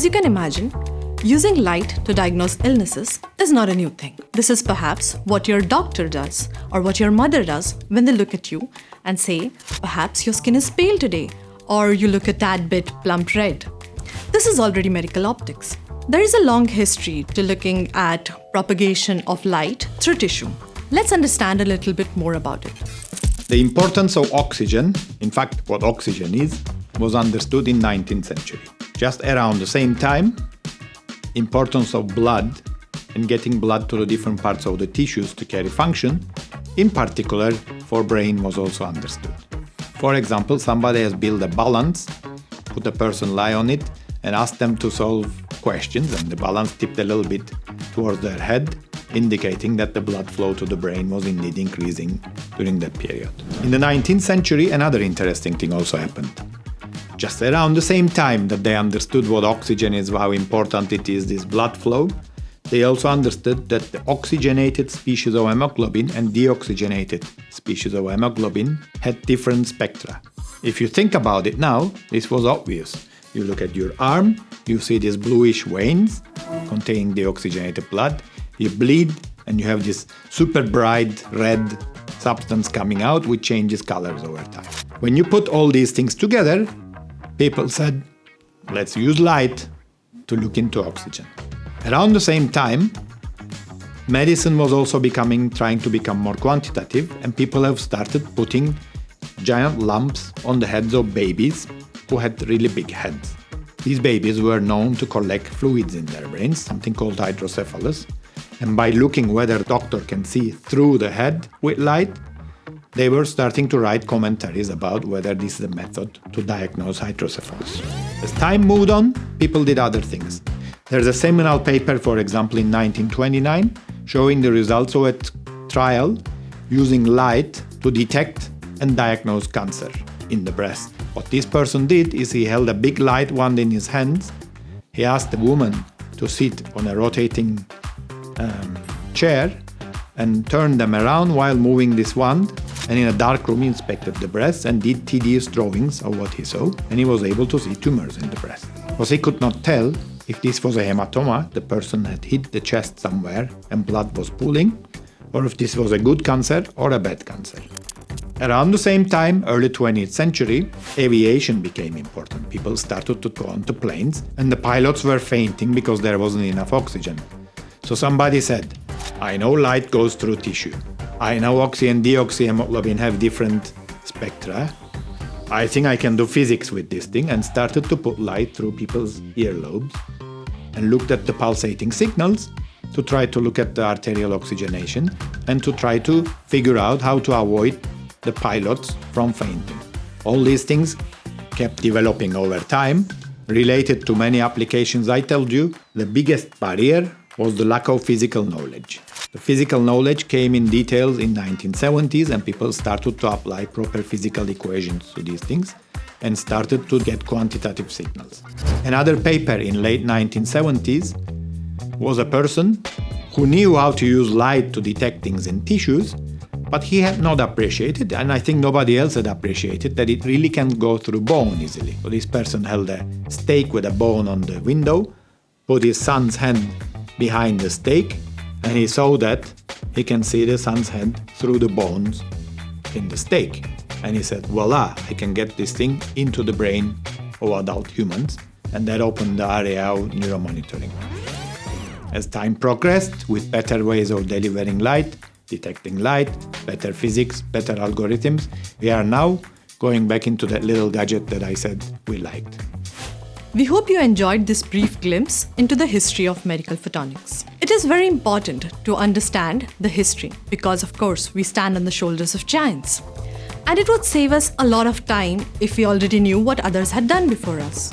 As you can imagine, using light to diagnose illnesses is not a new thing. This is perhaps what your doctor does or what your mother does when they look at you and say, perhaps your skin is pale today, or you look a tad bit plump red. This is already medical optics. There is a long history to looking at propagation of light through tissue. Let's understand a little bit more about it. The importance of oxygen, in fact what oxygen is, was understood in 19th century. Just around the same time, importance of blood and getting blood to the different parts of the tissues to carry function, in particular for brain, was also understood. For example, somebody has built a balance, put a person lie on it and asked them to solve questions, and the balance tipped a little bit towards their head, indicating that the blood flow to the brain was indeed increasing during that period. In the 19th century, another interesting thing also happened. Just around the same time that they understood what oxygen is, how important it is, this blood flow, they also understood that the oxygenated species of hemoglobin and deoxygenated species of hemoglobin had different spectra. If you think about it now, this was obvious. You look at your arm, you see these bluish veins containing deoxygenated blood, you bleed and you have this super bright red substance coming out which changes colors over time. When you put all these things together, people said, let's use light to look into oxygen. Around the same time, medicine was also trying to become more quantitative, and people have started putting giant lumps on the heads of babies who had really big heads. These babies were known to collect fluids in their brains, something called hydrocephalus, and by looking whether a doctor can see through the head with light, they were starting to write commentaries about whether this is a method to diagnose hydrocephalus. As time moved on, people did other things. There's a seminal paper, for example, in 1929, showing the results of a trial using light to detect and diagnose cancer in the breast. What this person did is he held a big light wand in his hands. He asked the woman to sit on a rotating chair and turn them around while moving this wand. And in a dark room, he inspected the breast and did tedious drawings of what he saw. And he was able to see tumors in the breast. Because he could not tell if this was a hematoma, the person had hit the chest somewhere and blood was pooling, or if this was a good cancer or a bad cancer. Around the same time, early 20th century, aviation became important. People started to go onto planes and the pilots were fainting because there wasn't enough oxygen. So somebody said, I know light goes through tissue. I know oxy and deoxyhemoglobin have different spectra. I think I can do physics with this thing, and started to put light through people's earlobes and looked at the pulsating signals to try to look at the arterial oxygenation and to try to figure out how to avoid the pilots from fainting. All these things kept developing over time, related to many applications. I told you the biggest barrier was the lack of physical knowledge. The physical knowledge came in details in 1970s, and people started to apply proper physical equations to these things and started to get quantitative signals. Another paper in late 1970s was a person who knew how to use light to detect things in tissues, but he had not appreciated, and I think nobody else had appreciated, that it really can go through bone easily. So this person held a stake with a bone on the window, put his son's hand behind the stake, and he saw that he can see the son's head through the bones in the stake. And he said, voila, I can get this thing into the brain of adult humans. And that opened the area of neuromonitoring. As time progressed, with better ways of delivering light, detecting light, better physics, better algorithms, we are now going back into that little gadget that I said we liked. We hope you enjoyed this brief glimpse into the history of medical photonics. It is very important to understand the history because, of course, we stand on the shoulders of giants. And it would save us a lot of time if we already knew what others had done before us.